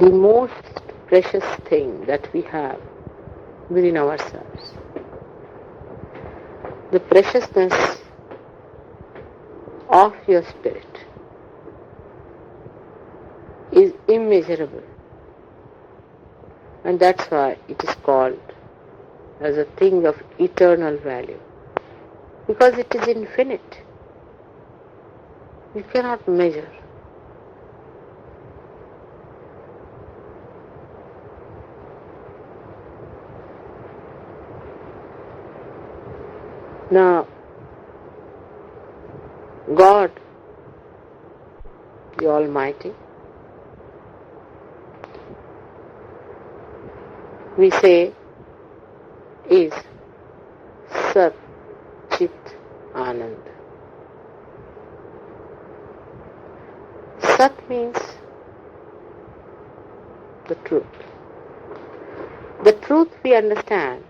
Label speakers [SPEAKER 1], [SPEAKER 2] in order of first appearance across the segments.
[SPEAKER 1] the most precious thing that we have within ourselves. The preciousness of your spirit is immeasurable, and that's why it is called as a thing of eternal value, because it is infinite. You cannot measure. Now, God, the Almighty, we say, is Sat Chit Anand. Sat means the truth. The truth we understand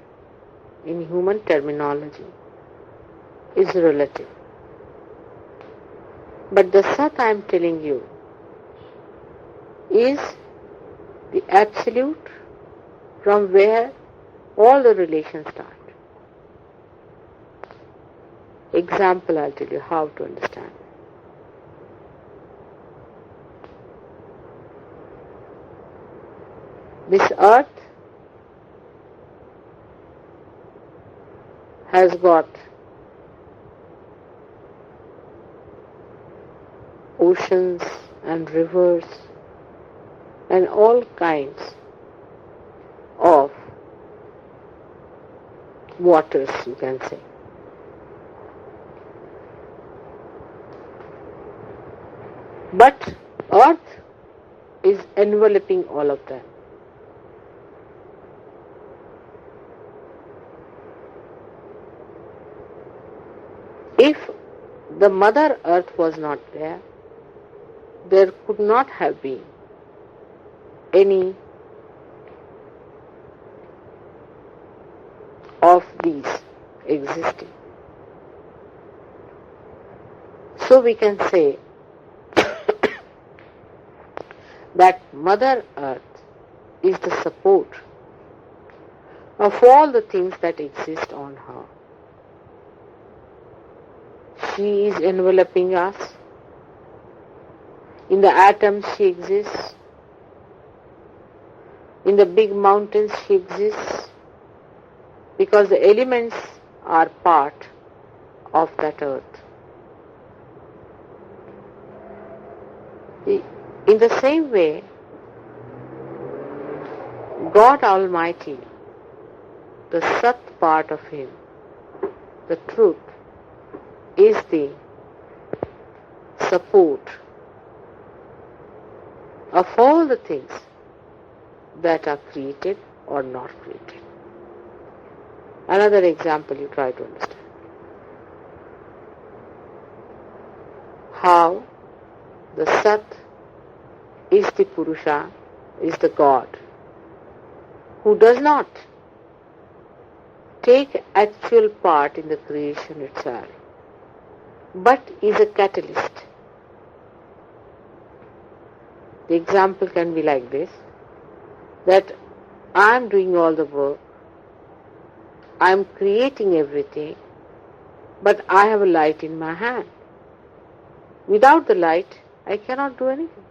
[SPEAKER 1] in human terminology is relative. But the Sat I am telling you is the absolute from where all the relations start. Example, I'll tell you how to understand. This earth has got oceans and rivers and all kinds of waters, you can say. But earth is enveloping all of them. If the Mother Earth was not there, there could not have been any of these existing. So we can say that Mother Earth is the support of all the things that exist on her. She is enveloping us. In the atoms she exists. In the big mountains she exists. Because the elements are part of that earth. In the same way, God Almighty, the Sat part of Him, the truth, is the support of all the things that are created or not created. Another example you try to understand. How the Sat is the Purusha, is the God, who does not take actual part in the creation itself, but is a catalyst. The example can be like this, that I am doing all the work, I am creating everything, but I have a light in my hand. Without the light, I cannot do anything.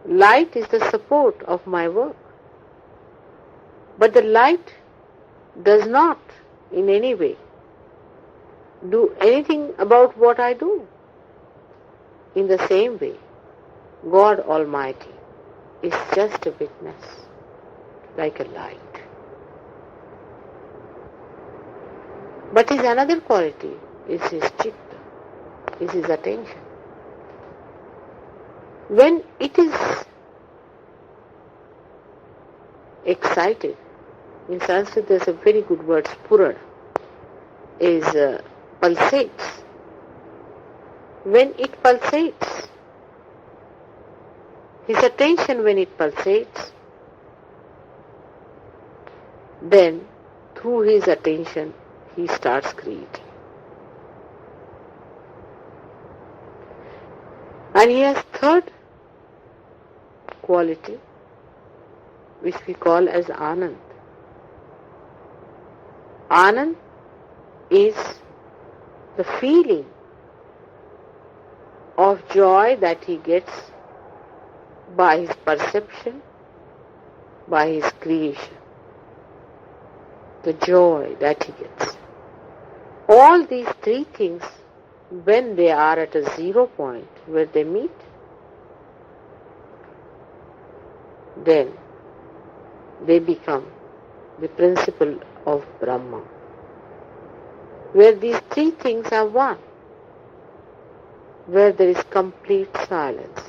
[SPEAKER 1] Light is the support of my work. But the light does not in any way do anything about what I do. In the same way, God Almighty is just a witness, like a light. But his another quality is his chitta, is his attention. When it is excited, in Sanskrit there's a very good word, spurad, is pulsates. When it pulsates, his attention when it pulsates, then through his attention he starts creating. And he has third quality which we call as Anand. Anand is the feeling of joy that he gets by his perception, by his creation. The joy that he gets. All these three things, when they are at a 0 point where they meet, then they become the principle of Brahma, where these three things are one, where there is complete silence.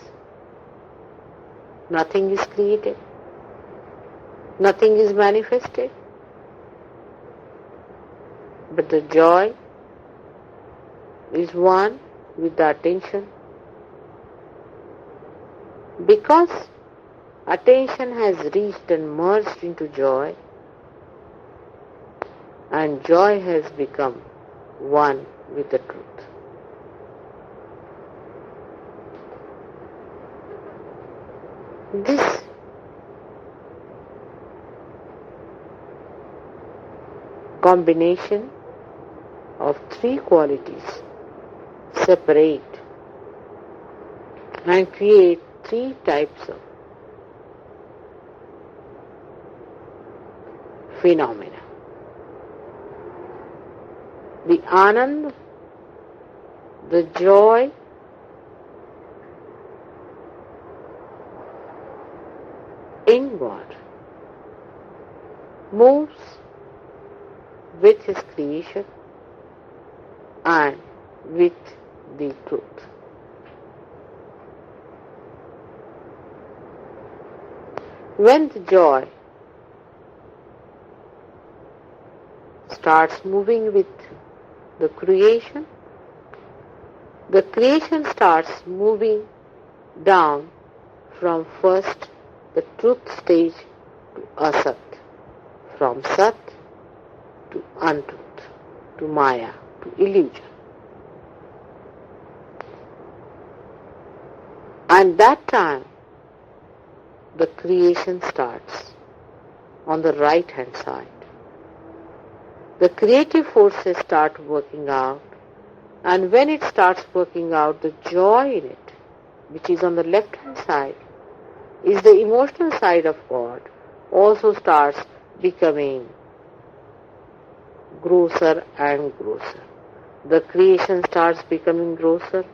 [SPEAKER 1] Nothing is created, nothing is manifested, but the joy is one with the attention. Because attention has reached and merged into joy, and joy has become one with the truth. This combination of three qualities separate and create three types of phenomena. The Anand, the joy, in God, moves with his creation and with the truth. When the joy starts moving with the creation starts moving down from first the truth stage to asat, from sat to untruth, to maya, to illusion. And that time the creation starts on the right hand side. The creative forces start working out, and when it starts working out, the joy in it, which is on the left hand side, is the emotional side of God, also starts becoming grosser and grosser. The creation starts becoming grosser,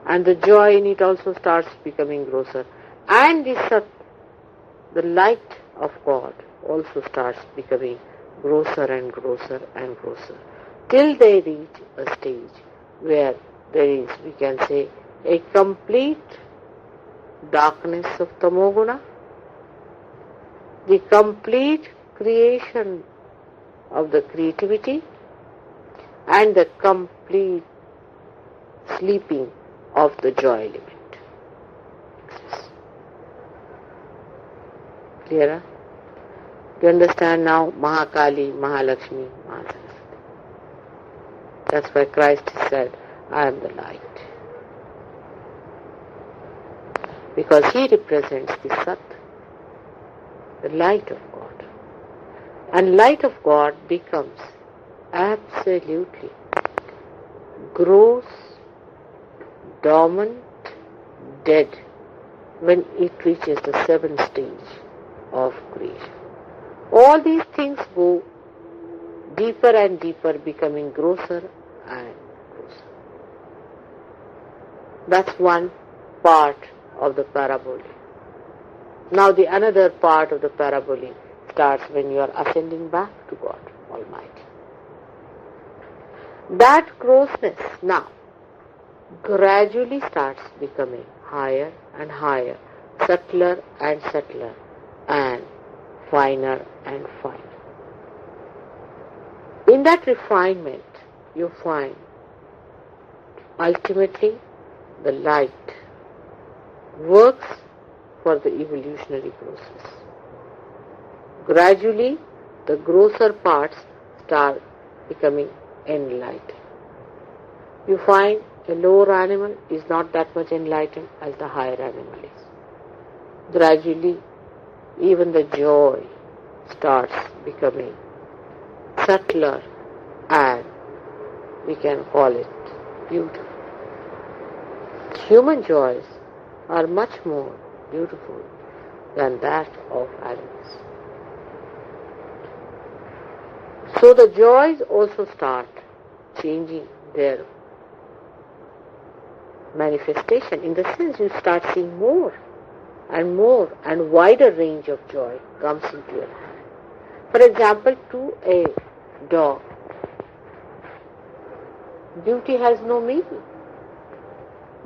[SPEAKER 1] and the joy in it also starts becoming grosser. And the light of God also starts becoming grosser and grosser and grosser, till they reach a stage where there is, we can say, a complete darkness of tamoguna, the complete creation of the creativity, and the complete sleeping of the joy element. Clearer? Do you understand now? Mahakali, Mahalakshmi, Mahasaraswati. That's why Christ said, I am the light. Because he represents the Sat, the light of God. And light of God becomes absolutely gross, dormant, dead when it reaches the seventh stage of creation. All these things go deeper and deeper, becoming grosser and grosser. That's one part of the parabole. Now the another part of the parabole starts when you are ascending back to God Almighty. That grossness now gradually starts becoming higher and higher, subtler and subtler, and finer and finer. In that refinement, you find ultimately the light works for the evolutionary process. Gradually, the grosser parts start becoming enlightened. You find a lower animal is not that much enlightened as the higher animal is. gradually even the joy starts becoming subtler, and we can call it beautiful. Human joys are much more beautiful than that of animals. So the joys also start changing their manifestation. In the sense, you start seeing more and wider range of joy comes into your hand. For example, to a dog, beauty has no meaning.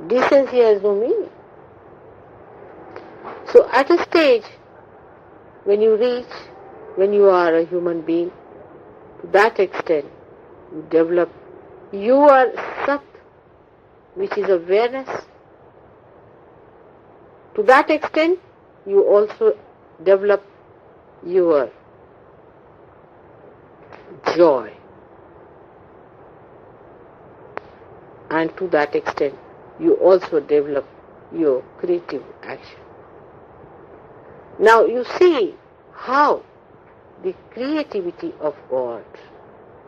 [SPEAKER 1] Decency has no meaning. So at a stage when you are a human being, to that extent you develop your sat, which is awareness. To that extent you also develop your joy, and to that extent you also develop your creative action. Now you see how the creativity of God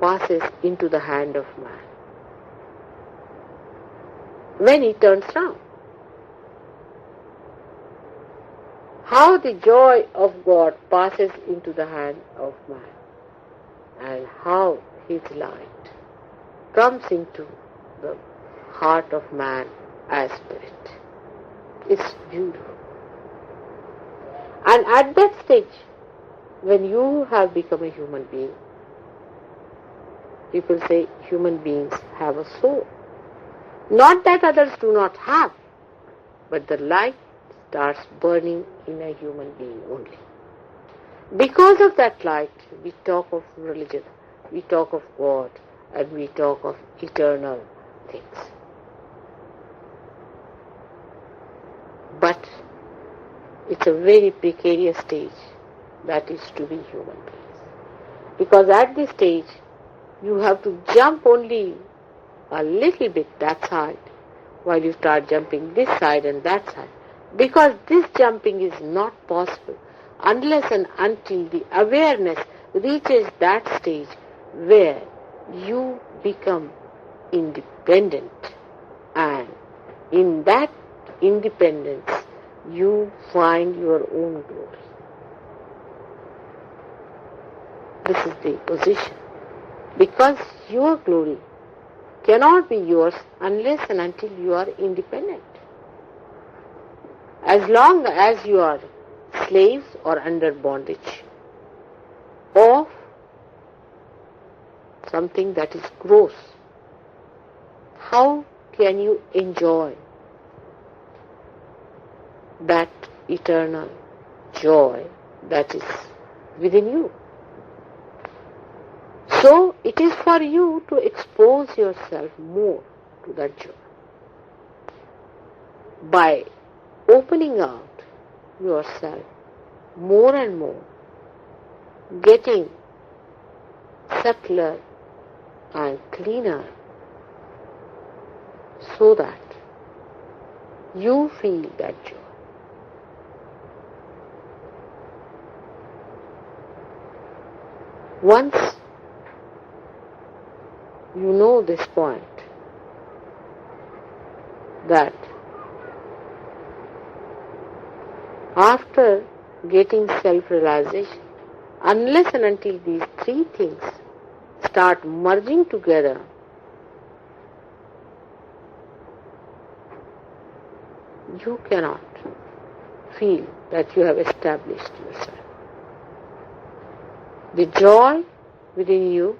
[SPEAKER 1] passes into the hand of man when he turns round. How the joy of God passes into the hand of man, and how his light comes into the heart of man as spirit. It's beautiful. And at that stage, when you have become a human being, people say human beings have a soul. Not that others do not have, but the light starts burning in a human being only. Because of that light, we talk of religion, we talk of God, and we talk of eternal things. But it's a very precarious stage, that is to be human beings. Because at this stage, you have to jump only a little bit that side, while you start jumping this side and that side. Because this jumping is not possible unless and until the awareness reaches that stage where you become independent, and in that independence you find your own glory. This is the position, because your glory cannot be yours unless and until you are independent. As long as you are slaves or under bondage of something that is gross, how can you enjoy that eternal joy that is within you? So it is for you to expose yourself more to that joy by opening out yourself more and more, getting subtler and cleaner, so that you feel that joy. Once you know this point, that after getting self-realization, unless and until these three things start merging together, you cannot feel that you have established yourself. The joy within you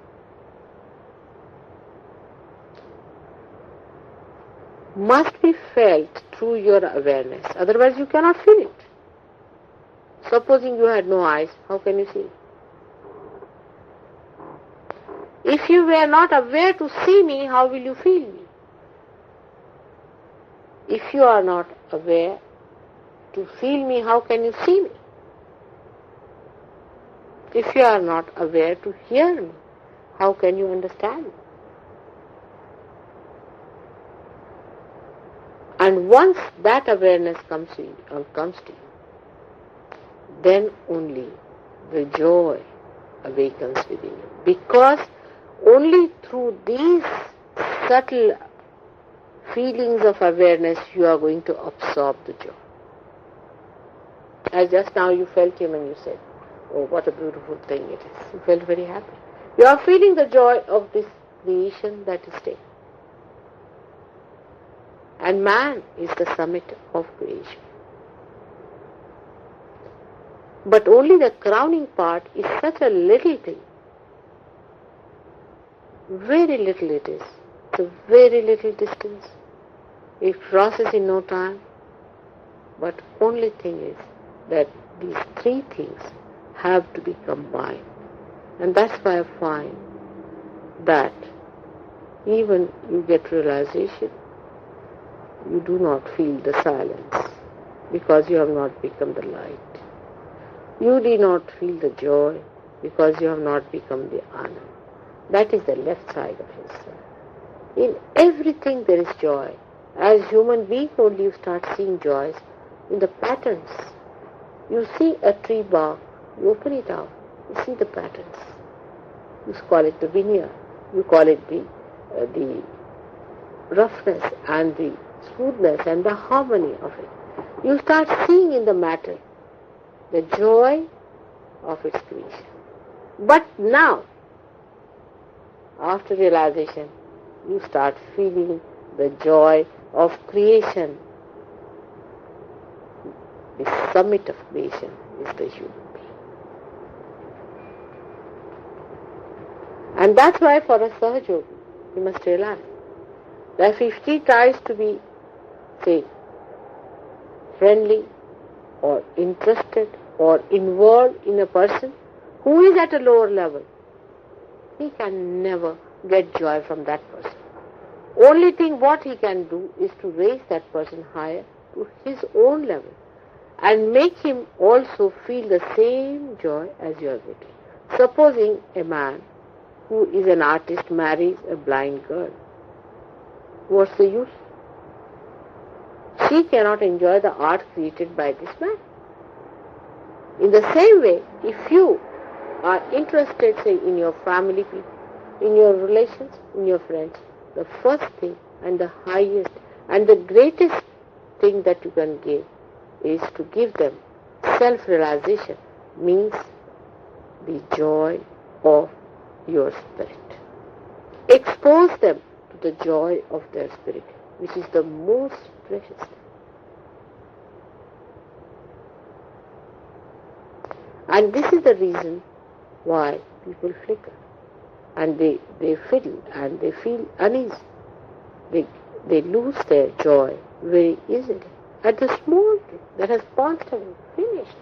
[SPEAKER 1] must be felt through your awareness, otherwise you cannot feel it. Supposing you had no eyes, how can you see? If you were not aware to see me, how will you feel me? If you are not aware to feel me, how can you see me? If you are not aware to hear me, how can you understand me? And once that awareness comes to you, then only the joy awakens within you. Because only through these subtle feelings of awareness you are going to absorb the joy. As just now you felt him and you said, oh, what a beautiful thing it is. You felt very happy. You are feeling the joy of this creation that is taken. And man is the summit of creation. But only the crowning part is such a little thing. Very little it is. It's a very little distance. It crosses in no time. But only thing is that these three things have to be combined. And that's why I find that even you get realization, you do not feel the silence because you have not become the light. You do not feel the joy because you have not become the Anand. That is the left side of yourself. In everything there is joy. As human beings only you start seeing joys in the patterns. You see a tree bark, you open it out, you see the patterns. You call it the veneer, you call it the roughness and the smoothness and the harmony of it. You start seeing in the matter the joy of its creation. But now, after realization, you start feeling the joy of creation. The summit of creation is the human being. And that's why for a Sahajogi, you must realize that if he tries to be, say, friendly or interested or involved in a person who is at a lower level, he can never get joy from that person. Only thing what he can do is to raise that person higher to his own level and make him also feel the same joy as you are getting. Supposing a man who is an artist marries a blind girl, what's the use? She cannot enjoy the art created by this man. In the same way, if you are interested, say, in your family people, in your relations, in your friends, the first thing and the highest and the greatest thing that you can give is to give them self-realization, means the joy of your spirit. Expose them to the joy of their spirit, which is the most precious thing. And this is the reason why people flicker and they fiddle and they feel uneasy. They lose their joy very easily at the small thing that has passed away, finished.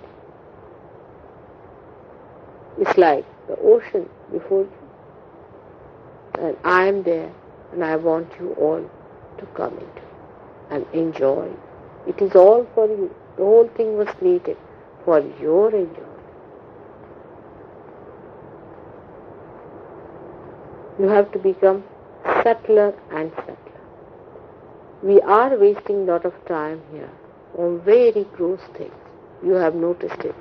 [SPEAKER 1] It's like the ocean before you. And I am there and I want you all to come into and enjoy. It is all for you. The whole thing was created for your enjoyment. You have to become subtler and subtler. We are wasting a lot of time here on very gross things. You have noticed it.